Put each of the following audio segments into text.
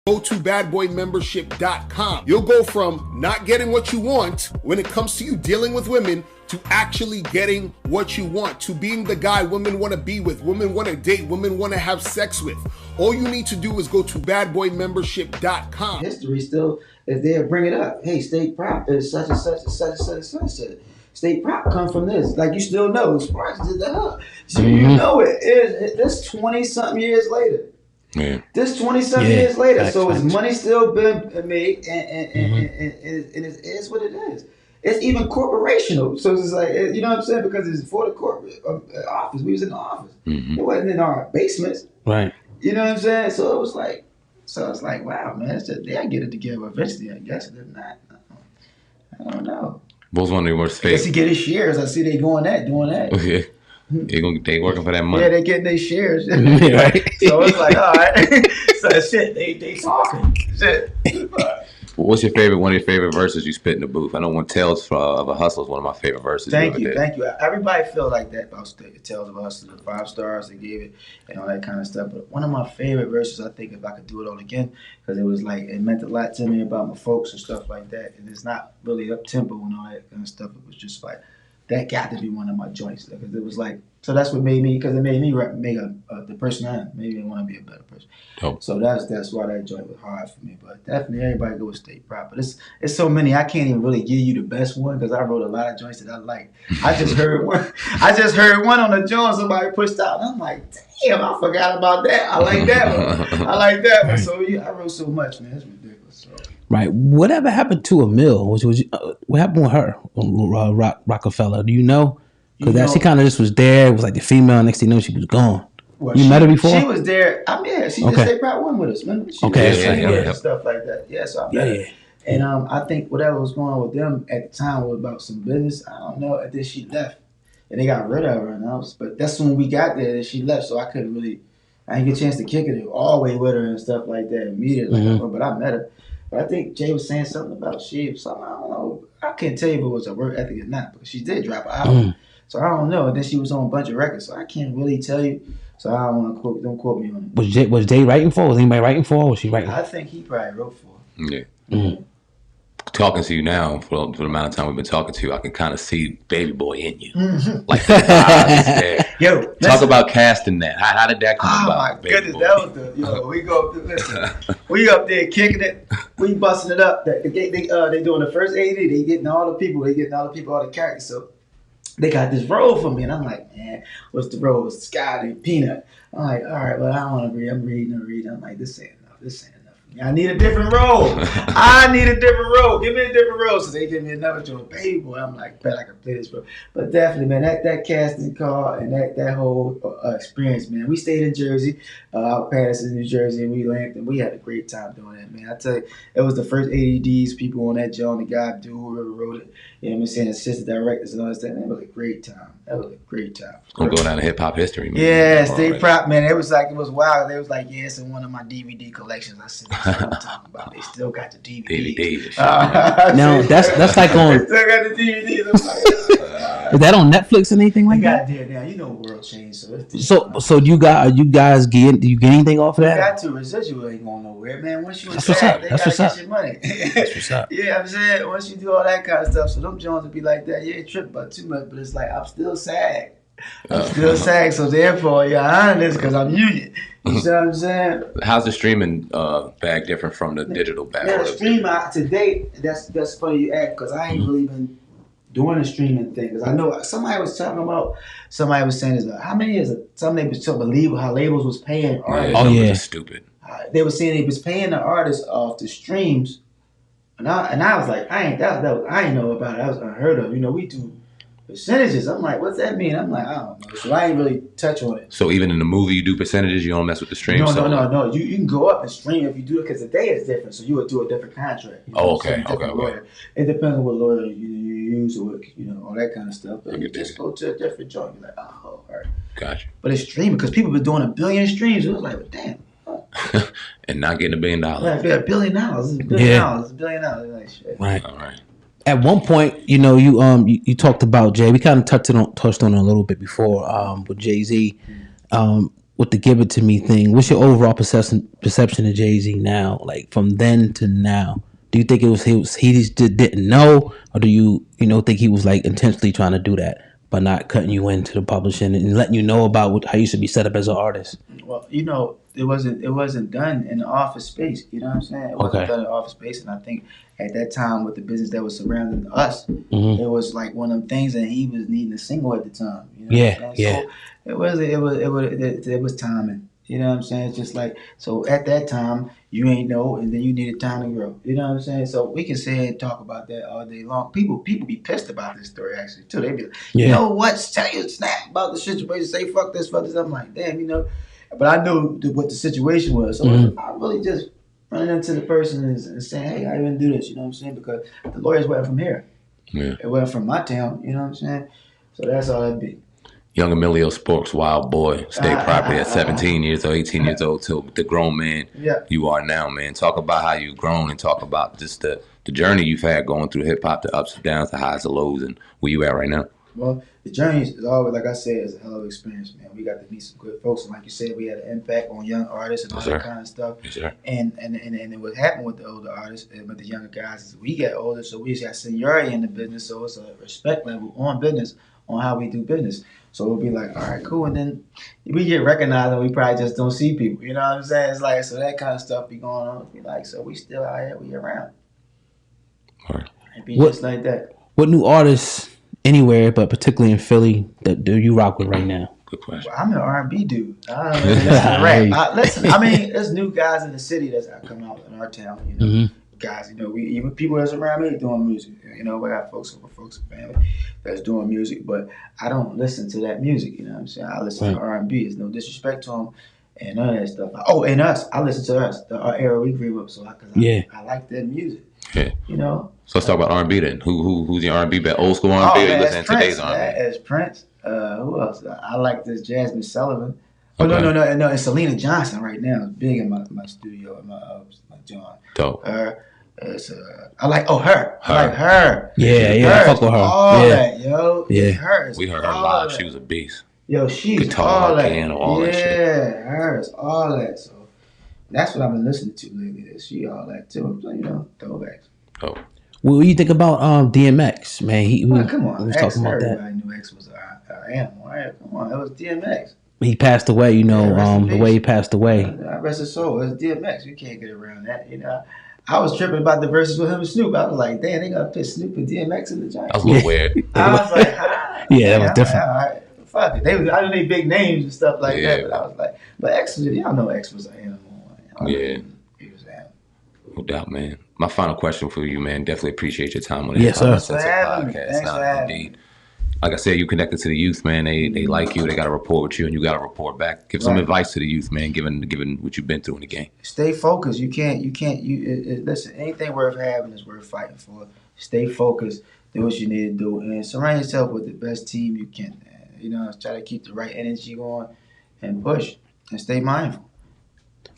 Go to badboymembership.com. You'll go from not getting what you want when it comes to you dealing with women to actually getting what you want, to being the guy women want to be with, women want to date, women want to have sex with. All you need to do is go to badboymembership.com. History still is there. Bring it up. Hey, state prop is such and such and such and such and such. State prop come from this. Like, you still know Sparks did that. So you know it. This 20-something years later. Yeah. This 20-something years later. So his money still been made, and it is what it is. It's even corporational. So it's like, you know what I'm saying? Because it's for the corporate office. We was in the office. It wasn't in our basements. Right. You know what I'm saying? So it was like, wow, man, it's just, they'll get it together eventually, I guess. If not, I don't know. What was one of your worst I guess he get his shares. I see they doing that. Yeah. They working for that money. Yeah, they getting their shares. Right. So it's like, all right. So shit, they talking. Shit. What's one of your favorite verses you spit in the booth? I know when Tales of a Hustler is one of my favorite verses. Thank you. Everybody feel like that about Tales of a Hustler. The 5 stars they gave it and all that kind of stuff. But one of my favorite verses, I think, if I could do it all again, because it was like, it meant a lot to me about my folks and stuff like that. And it's not really up tempo and all that kind of stuff. It was just like, that got to be one of my joints, because it was like, so that's what made me, because it made me make the person I am. Made me want to be a better person. Oh. So that's why that joint was hard for me. But definitely everybody go with State Prop. But it's so many, I can't even really give you the best one, because I wrote a lot of joints that I like. I just heard one on the joint somebody pushed out, and I'm like, damn, I forgot about that. I like that one. So yeah, I wrote so much, man. It's ridiculous. So. Right. Whatever happened to Amil? What happened with her on Rocafella? Do you know? Because she kind of just was there. It was like the female. Next thing you know, she was gone. Well, you met her before? She was there. She just State Prop one with us. Remember? She was stuff like that. Yeah, so I met her. And I think whatever was going on with them at the time was about some business. I don't know. And then she left, and they got rid of her. But that's when we got there that she left. So I couldn't really. I didn't get a chance to kick it all the way with her and stuff like that immediately. But I met her. But I think Jay was saying something about something. I don't know. I can't tell you if it was a work ethic or not, because she did drop an album. So I don't know. And then she was on a bunch of records, so I can't really tell you. So I don't want to quote. Don't quote me on it. Was Jay writing for her? Was anybody writing for her? Or was she writing? I think he probably wrote for her. Yeah. Talking to you now, for the amount of time we've been talking to you, I can kind of see Baby Boy in you. Like the vibe is there. Yo, talk about casting that. How did that come about? Oh my goodness, Boy? That was we go we up there kicking it, we busting it up. They doing the first AD. They getting all the people, all the characters. So they got this role for me, and I'm like, man, what's the role? It's Scott and Peanut. I'm like, all right, well, I don't want to read. I'm reading. I'm like, this ain't enough. I need a different role. Give me a different role. So they give me another joint. Baby Boy. I'm like, bet I can play this role. But definitely, man, that casting call and that whole experience, man. We stayed in Jersey, out Patterson, New Jersey, and we landed, and we had a great time doing that, man. I tell you, it was the first ADs, people on that joint, the guy, whoever wrote it, you know what I'm saying, assistant directors and all that stuff. It was a great time. It's gonna go down in hip hop history, man. Yeah, State Prop, man. It was wild. They was like, yeah, it's in one of my DVD collections. I said, that's what I'm talking about. They still got the DVDs. Now that's like on. Still got the DVDs. Is that on Netflix or anything like that? Got there now. You know, world changed. So you guys do you get anything off of that? You got to. Residual ain't going nowhere, man. Once you that's what's up. They gotta get your money. That's what's up. Yeah, I'm saying, once you do all that kind of stuff, so them Jones would be like that. You ain't tripping about too much, but it's like, I'm still SAG. So therefore, you're honest because I'm union. You see what I'm saying? How's the streaming bag different from the digital bag? Yeah, the stream to date, that's funny you ask, because I ain't really been doing the streaming thing. Because I know somebody was saying, how many is it? Somebody was talking about how labels was paying artists. Stupid. They were saying they was paying the artists off the streams, and I was like, I ain't know about it. That was unheard of. You know, we do percentages. I'm like, what's that mean? I'm like, I don't know. So I ain't really touch on it. So even in the movie, you do percentages. You don't mess with the stream. No. You can go up and stream if you do it, because the day is different. So you would do a different contract. You know, okay. It depends on what lawyer you use, or all that kind of stuff. But you just go to a different joint. You're like, oh, all right. Gotcha. But it's streaming, because people been doing 1 billion streams. It was like, well, damn. And not getting $1 billion. Like, $1 billion. It's $1 billion. It's $1 billion. Like, shit. Right. All right. At one point, you talked about Jay. We kind of touched on it a little bit before with Jay-Z. with the "Give It to Me" thing, what's your overall perception of Jay-Z now? Like from then to now, do you think he just didn't know, or do you think he was like intentionally trying to do that by not cutting you into the publishing and letting you know about how you should be set up as an artist? Well, it wasn't done in the office space. You know what I'm saying? It wasn't done in the office space, and I think at that time with the business that was surrounding us, it was like one of them things, and he was needing a single at the time. You know what I'm saying? So it was timing. You know what I'm saying? It's just like, so at that time you ain't know, and then you needed time to grow. You know what I'm saying? So we can say and talk about that all day long. People be pissed about this story actually too. They be like, you know what? Tell you snap about the situation. Say fuck this, fuck this. I'm like, damn, But I knew what the situation was, so I really just running into the person and saying, hey, I even do this. You know what I'm saying? Because the lawyers weren't from here. Yeah. It wasn't from my town. You know what I'm saying? So that's all that'd be. Young Emilio Sporks, wild boy, state property at 17 years old, 18 years old, to the grown man you are now, man. Talk about how you've grown and talk about just the journey you've had going through hip hop, the ups and downs, the highs and lows, and where you at right now. Well, the journey is always, like I said, is a hell of an experience, man. We got to meet some good folks, and like you said, we had an impact on young artists and all that kind of stuff. Yes, sir. And what happened with the older artists and with the younger guys is we get older, so we just got seniority in the business, so it's a respect level on business, on how we do business. So we'll be like, all right, cool, and then we get recognized, and we probably just don't see people. You know what I'm saying? It's like, so that kind of stuff be going on. Be like, so we still out here, we around. All right. It be just like that. What new artists anywhere, but particularly in Philly, that do you rock with right now? Good question. Well, I'm an R&B dude. I don't listen to rap. There's new guys in the city that's come out in our town. Guys, we even people that's around me doing music. We got folks and family that's doing music, but I don't listen to that music. You know what I'm saying? I listen to R&B. There's no disrespect to them and none of that stuff. And us, I listen to us, our era we grew up. So I like that music. Yeah. So let's talk about R&B then. Who's your R&B? Old school R&B? Or you listen to today's R&B? It's Prince. Who else? I like this Jasmine Sullivan. Oh no! It's Selena Johnson right now. It's big in my studio in my John. Dope. I like her. I like her. Yeah, I fuck with her. All that, yo. Yeah. Her. We heard her live. She was a beast. Yo, she's guitar, all that. piano, all that shit. Yeah, hers, all that. So that's what I've been listening to lately. She all that too. Throwbacks. Oh. What do you think about DMX, man? Come on, we was X, talking about that. Everybody knew X was an animal. Right? Come on, that was DMX. He passed away, the way he passed away. Rest his soul. It's DMX. You can't get around that, I was tripping about the verses with him and Snoop. I was like, damn, they gonna put Snoop and DMX in the joint. That was a little weird. I was like, that was different. All right, fuck it. I knew they big names and stuff like that, but I was like, but X was, y'all know X was an animal. Yeah. He was an animal. No doubt, man. My final question for you, man. Definitely appreciate your time on the Yes, sir. Uncensored podcast. Thanks for having me. Like I said, you connected to the youth, man. They like you. They got to rapport with you, and you got to report back. Give some advice to the youth, man. Given what you've been through in the game. Stay focused. You can't. Listen. Anything worth having is worth fighting for. Stay focused. Do what you need to do, and surround yourself with the best team you can. Try to keep the right energy going, and push, and stay mindful.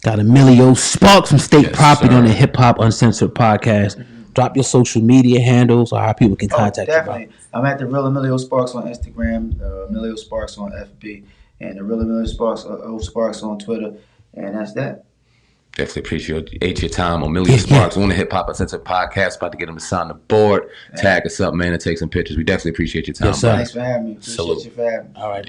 Got Emilio Sporks from State Property on the Hip Hop Uncensored podcast. Drop your social media handles or how people can contact you. Definitely. I'm at the Real Emilio Sparks on Instagram, Emilio Sparks on FB, and the Real Emilio Sparks, Sparks on Twitter, and that's that. Definitely appreciate your time. Omillio Sparks on the Hip Hop Uncensored podcast. About to get him to sign the board. Tag us up, man, and take some pictures. We definitely appreciate your time. Yes, sir. Thanks for having me. Appreciate you for having me. All right,